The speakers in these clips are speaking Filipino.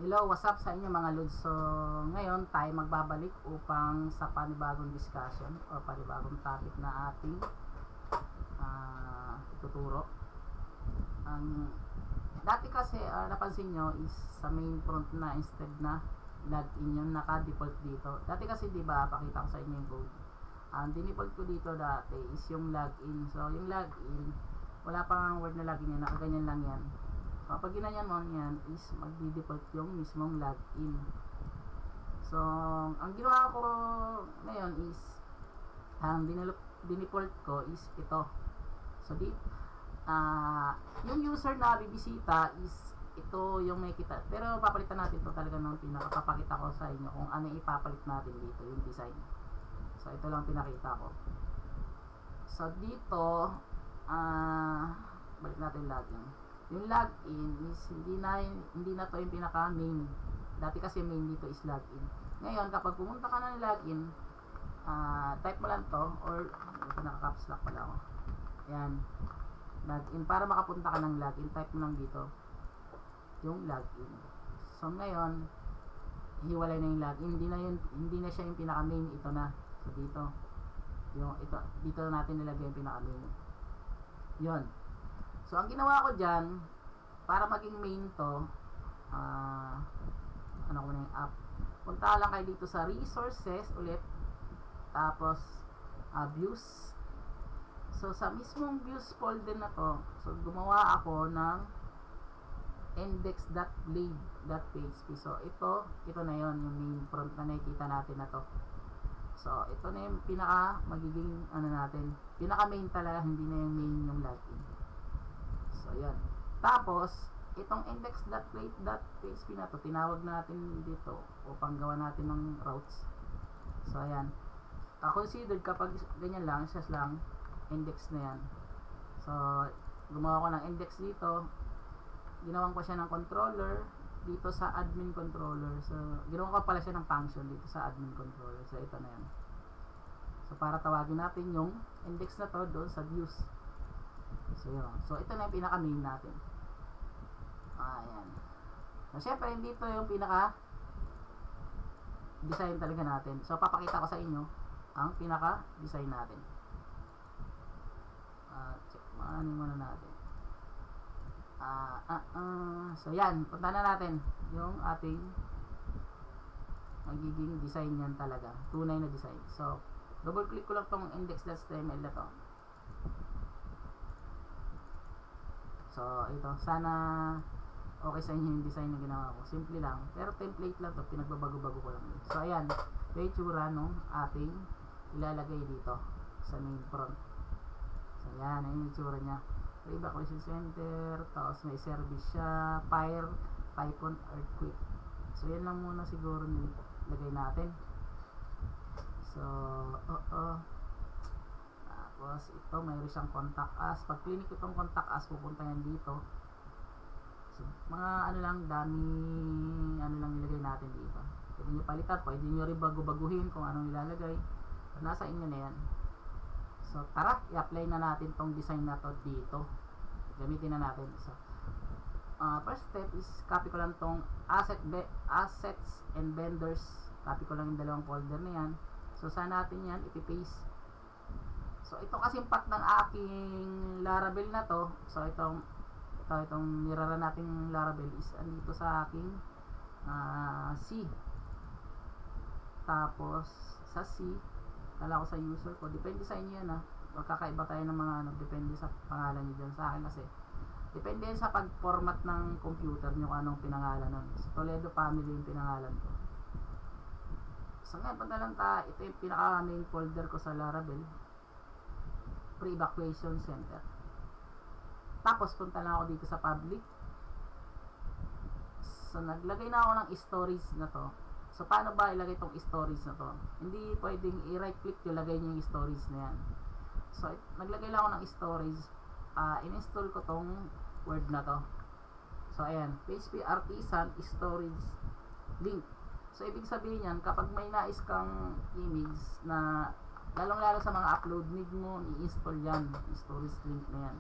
Hello, what's up sa inyo mga lods? So, ngayon tayo magbabalik upang sa panibagong discussion o panibagong topic na ating ituturo. Dati kasi napansin nyo is sa main front na instead na login yung naka-default dito. Dati kasi diba, pakita ko sa inyo yung code. Ang default ko dito dati is yung login. So, yung login, wala pang word na login yan, nakaganyan lang yan. So, pag ginanyan mo yan is magdi-default yung mismong login. So, ang ginawa ko ngayon is ang dinefault ko is ito. So, yung user na bibisita is ito yung makikita. Pero papalitan natin ito talaga ng pinakapapakita ko sa inyo kung ano ipapalit natin dito, yung design. So, ito lang pinakita ko. So, dito balik natin login. Yung login is hindi na to yung pinaka main. Dati kasi main dito is login. Ngayon kapag pumunta ka ng login, type mo lang to or ito naka-caps lock pala ako. Ayan. Login. Para makapunta ka ng login, type mo lang dito yung login. So ngayon, hiwalay na yung login. Hindi na siya yung pinaka main, ito na. So dito natin nilagay yung pinaka main. 'Yon. So, ang ginawa ko dyan, para maging main to, ano ko na yung app, punta lang kayo dito sa resources ulit, tapos, views. So, sa mismong views folder na to, so, gumawa ako ng index.blade.php. So, ito na yon yung main front na nakikita natin na to. So, ito na yung pinaka magiging, pinaka main talaga, hindi na yung main yung login. So, yan. Tapos, itong index.plate.php na to, tinawag natin dito upang gawa natin ng routes. So, ayan. Considered kapag ganyan lang, siya lang, index na yan. So, gumawa ko ng index dito. Ginawan ko siya ng controller dito sa admin controller. So, ginawa ko pala siya ng function dito sa admin controller. So, ito na yan. So, para tawagin natin yung index na to doon sa views. So, yun. So, ito na yung pinaka-main natin. Ayan. So, syempre, dito yung pinaka-design talaga natin. So, papakita ko sa inyo ang pinaka-design natin. Check muna natin. So, yan. Punta na natin yung ating magiging design yan talaga. Tunay na design. So, double-click ko lang tong index.html na to. So, ito. Sana okay sa inyo yung design na ginawa ko. Simple lang. Pero template lang to. Pinagbabago-bago ko lang. So, ayan. Ito yung tsura nung ating ilalagay dito sa main front. So, ayan. Ayan yung tsura niya. Evacuation center. Tapos may service siya. Fire, typhoon, earthquake. So, yan lang muna siguro nilagay natin. So, tapos ito mayroon siyang contact us. Pag clinic itong contact us, pupunta yan dito. So, mga dami lang nilagay natin dito. Pwede nyo palitan, pwede nyo rin bago-baguhin kung anong ilalagay. So, nasa inyo na yan. So, tara, i-apply na natin tong design na to dito. Gamitin na natin. So, first step is copy ko lang tong assets and vendors. Copy ko lang yung dalawang folder na yan. So, saan natin yan ipipaste. So, ito kasing path ng aking Laravel na to. So, itong nirara nating Laravel is andito sa aking C. Tapos, sa C, kala ko sa user ko. Depende sa inyo yan magkakaiba tayo ng mga depende sa pangalan nyo dyan. Sa akin kasi, depende sa pag-format ng computer nyo kung anong pinangalan nun. So, Toledo Family yung pinangalan ko. So, ngayon, punta lang ito yung pinaka-main folder ko sa Laravel. Pre-evacuation center. Tapos punta lang ako dito sa public. So naglagay na ako ng storage na to. So paano ba ilagay tong storage na to? Hindi pwedeng i-right click yung lagay niyo yung storage na yan. So naglagay lang ako ng storage. In-install ko tong word na to. So ayan, PHP Artisan Storage Link. So ibig sabihin yan, kapag may nais kang image na lalong-lalo sa mga upload, need mo i-install yan, storage link na yan.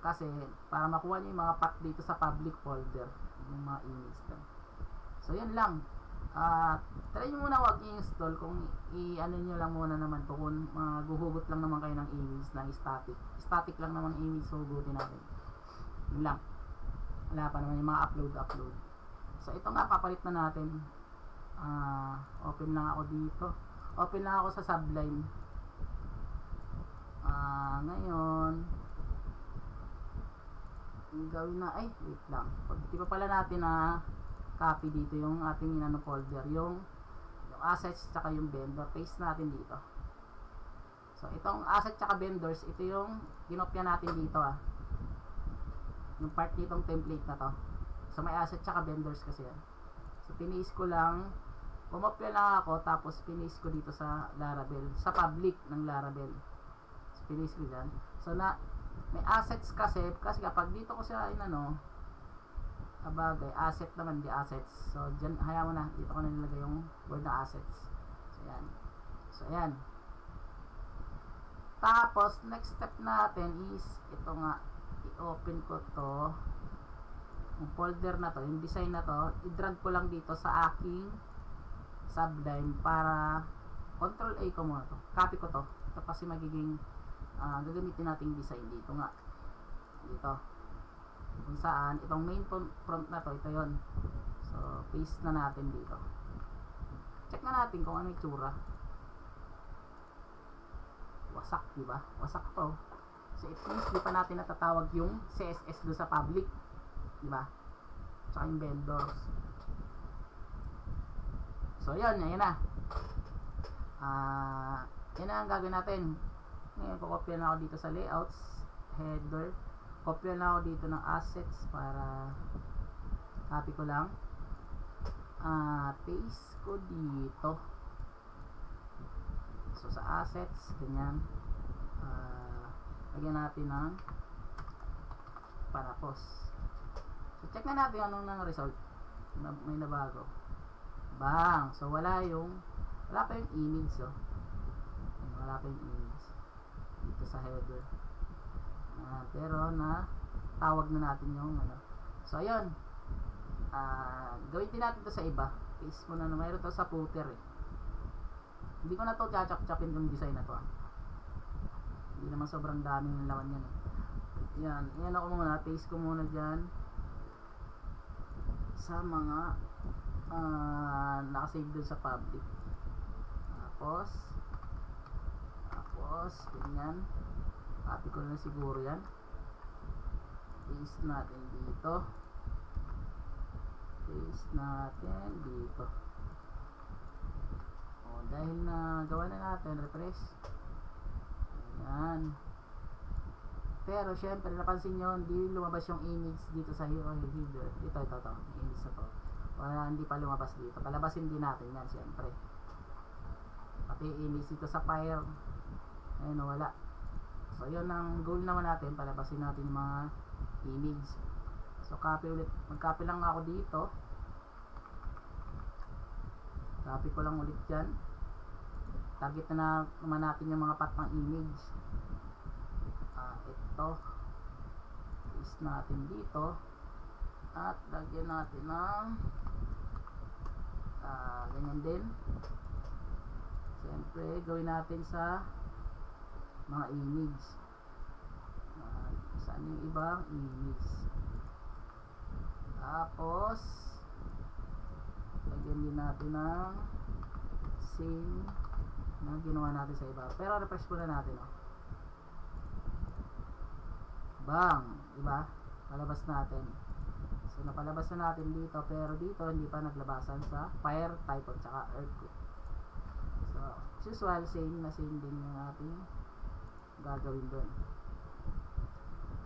Kasi, para makuha nyo yung mga path dito sa public folder, yung mga image na. So yun lang. Try nyo muna wag i-install kung i-ano nyo lang muna naman to kung guhugot lang naman kayo ng image ng static lang naman image, so hugutin natin. Yun lang. Wala pa naman yung mga upload. So ito nga, papalit na natin. Open lang ako dito. Open lang ako sa Sublime. Ngayon gawin na, wait lang. Di pa pala natin na copy dito yung ating folder, yung assets tsaka yung vendor. Paste natin dito. So itong assets tsaka vendors, ito yung kinopya natin dito yung part nitong template na to. So may assets tsaka vendors kasi yan. So pinis ko lang, pumopya lang ako, tapos pinis ko dito sa Laravel, sa public ng Laravel. So pinis ko dyan. So may assets kasi kapag dito ko siya abagay, asset naman, di assets. So dyan, hayaan mo na, dito ko na nilagay yung word na assets. So ayan. Tapos next step natin is ito nga, i-open ko to, yung folder na to, yung design na to, i-drag ko lang dito sa aking Sublime para Control A ko muna to, copy ko to. Ito kasi magiging gagamitin nating design dito nga, dito kung saan itong main prompt na to, ito yon. So paste na natin dito, check na natin kung ano yung tsura. Wasak, diba? Wasak to. So it means di pa natin natatawag yung CSS do sa public, diba? Tsaka yung vendors. So yun, ayan na. Yan na ang gagawin natin. Ngayon, pakopya na ako dito sa layouts, header. Kopya na ako dito ng assets para copy ko lang. Paste ko dito. So sa assets, ganyan. Lagyan natin ng panapos. So check na natin anong nang result. May nabago. Bang! So wala pa yung image, wala pa yung image dito sa header. Pero tawag na natin yung So ayun, gawin din natin to sa iba. Paste mo na, mayroon to sa footer Hindi ko na to chachap-chapin yung design na to Hindi naman sobrang daming laman yan yan ako muna, paste ko muna dyan sa mga nakasave dun sa public. Tapos ganyan, copy ko na siguro yan, paste natin dito, dahil na gawa na natin, refresh. Ayan. Pero syempre napansin nyo, hindi lumabas yung image dito sa header. Ito, image na to. Hindi pa lumabas dito. Palabasin din natin yan syempre. Pati image dito sa file, ayun, wala. So yun ang goal naman natin, palabasin natin yung mga image. So copy ulit, mag-copy lang ako dito, copy ko lang ulit dyan. Target na naman natin yung mga path ng image. Ito, paste natin dito at lagyan natin ng ganyan din. Siyempre gawin natin sa mga image. Saan yung ibang image? Tapos lagyan din natin ng same na ginawa natin sa iba, pero refresh muna natin bang, diba? Palabas natin. So napalabas na natin dito, pero dito hindi pa naglabasan sa fire, typhoon, tsaka earthquake. So as usual, same din yung ating gagawin doon.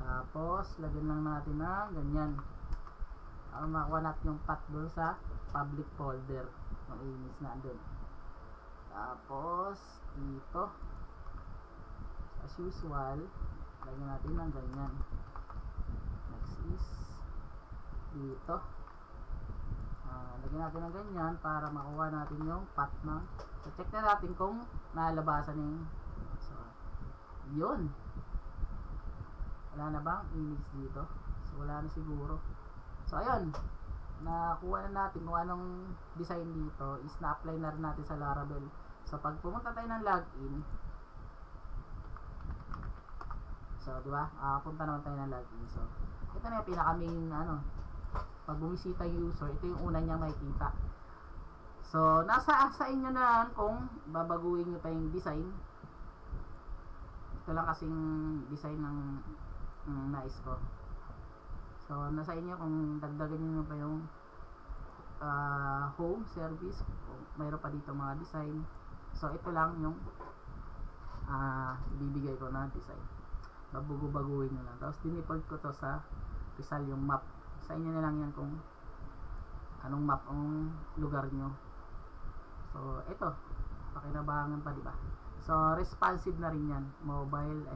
Tapos lagyan lang natin na ganyan para makuha natin yung path doon sa public folder ng image na doon. Tapos dito as usual, lagyan natin ng ganyan. Next is dito, lagyan natin ng ganyan para makuha natin yung path na. So check na natin kung nalabasan yung yun. Wala na bang image dito? So wala na siguro. So ayun, nakuha na natin kung anong design dito is na-apply na rin natin sa Laravel. So pag pumunta tayo ng login, so di ba, punta naman tayo ng login. So ito na yung pinaka main pag bumisita yung user, ito yung una niya makikita. So nasa sa inyo na yan kung babaguhin nyo pa yung design. Ito lang kasing design ng nais ko. So nasa inyo kung dagdagan nyo pa yung home service, mayroon pa dito mga design. So ito lang yung ibibigay ko na design. Baguhin nyo lang. Tapos dinipold ko to sa Rizal yung map. Sa inyo na lang yan kung anong map ang lugar nyo. So ito, pakinabangan pa, diba? So responsive na rin yan. Mobile,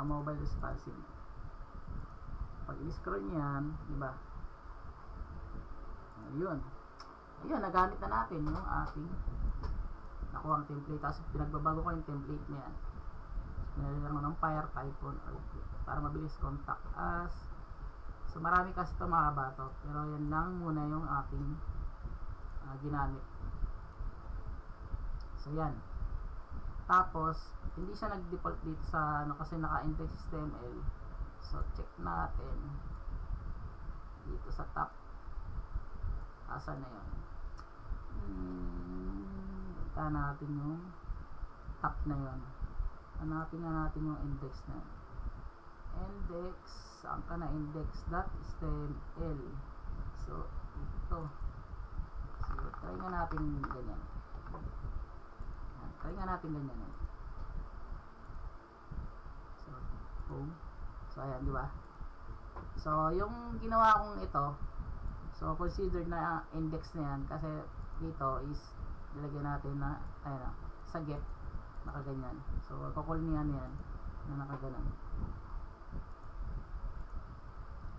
mobile responsive. Pag i-scroll nyo yan, diba? Ayun, nagamit na natin yung ating nakuha ang template. Tapos pinagbabago ko yung template na yan. Pinalilang ko ng Fire, Python, para mabilis contact us. So marami kasi ito mga kabato, pero yan lang muna yung ating ginamit. So yan. Tapos hindi siya nag-default dito sa kasi naka-index HTML. So check natin dito sa top. Asan na yun? Punta natin yung top na yun. Hanapin na natin yung index na yun. Index, saan ka na? Index.html. So ito. So try nga natin ganyan. Try nga natin ganyan. So home. So ayan, di ba? So yung ginawa kong ito, so considered na index na yan kasi dito is nilagyan natin na sa get nakaganyan. So i-call niya yan na nakaganan.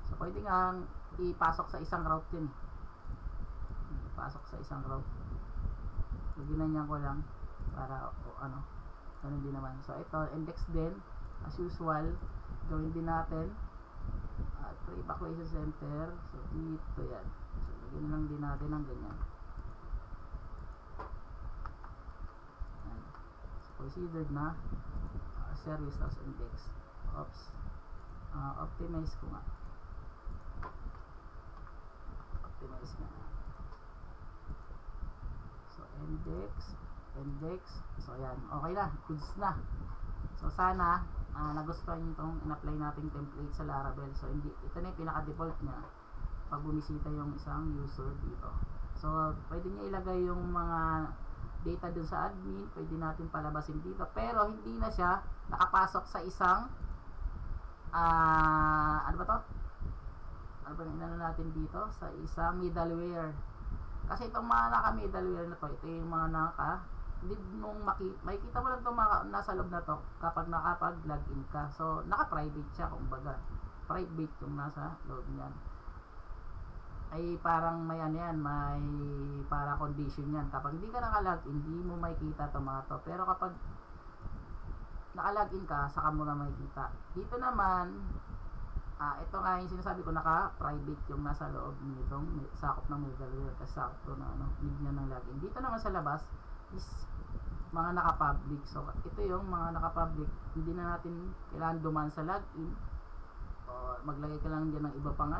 So pwede nga ipasok sa isang route yun. Ipasok sa isang route. So ginanyan ko lang para ganun din naman. So ito index din as usual, gawin din natin pre-evacuation center. So dito yan. So lagyan lang din natin ng ganyan. Ayan. So considered na service as index. Oops. Optimize ko nga. Optimize nga. So index. So ayan. Okay na. Goods na. So sana nagustuhan nyo itong in-apply nating template sa Laravel. So ito na yung pinaka-default nya pag bumisita yung isang user dito. So pwede nyo ilagay yung mga data dun sa admin, pwede natin palabasin dito, pero hindi na siya nakapasok sa isang ano ba to? Ano ba inano natin dito? Sa isang middleware. Kasi itong mga naka-middleware na to, ito yung mga hindi nung makikita mo lang itong nasa loob na to kapag nakapag-login ka. So, naka-private siya, kumbaga. Private yung nasa loob niyan. Ay parang may may para condition yan. Kapag hindi ka naka-login, hindi mo makikita itong mga to. Pero kapag naka-login ka, saka mo na makikita. Dito naman, ito nga yung sinasabi ko, naka-private yung nasa loob nitong sakop ng middleware. Kasi sakop to na need niya ng login. Dito naman sa labas is mga naka-public. So ito yung mga naka-public, hindi na natin kailangan dumaan sa login. O maglagay ka lang diyan ng iba pang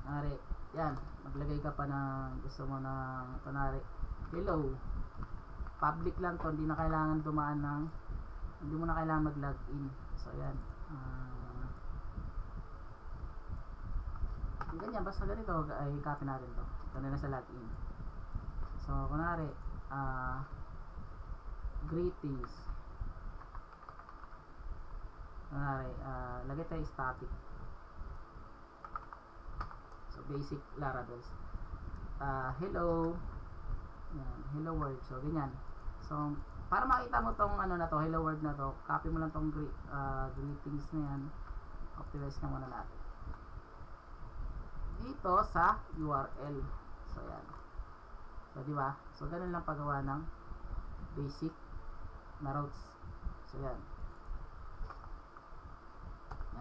kunwari, yan, maglagay ka pa ng gusto mo ng kunwari, hello, public lang to, hindi na kailangan dumaan ng, hindi mo na kailangan mag-login. So yan, ganyan, basta ganito ay copy natin to. Ito na sa login. So kunwari, greetings. Kunwari, lagay tayo static. So basic Laravel. Hello. Yan, hello world. So ganyan. So para makita mo tong na to, hello world na to, copy mo lang tong greetings na yan. Optimize na muna natin. Dito sa URL. So yan. So, di ba? So, ganun lang paggawa ng basic na routes. So, yan.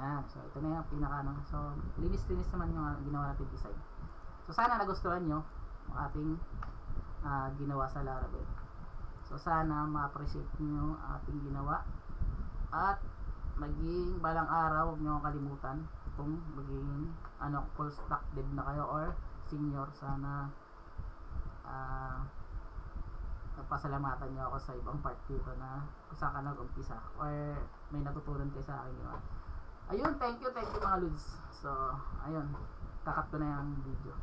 Yan. So, ito na yung pinaka, So, linis-linis naman yung ginawa natin design. So sana nagustuhan nyo ang ating ginawa sa Laravel. So sana ma-appreciate nyo ang ating ginawa, at maging balang araw huwag nyo kalimutan kung maging full stack dev na kayo or senior. Sana pasalamatan nyo ako sa ibang part dito na kung saan ka nag-umpisa or may natutunan kayo sa akin ginawa. Ayun, thank you mga Lods. So ayun, kakat ko na yung video.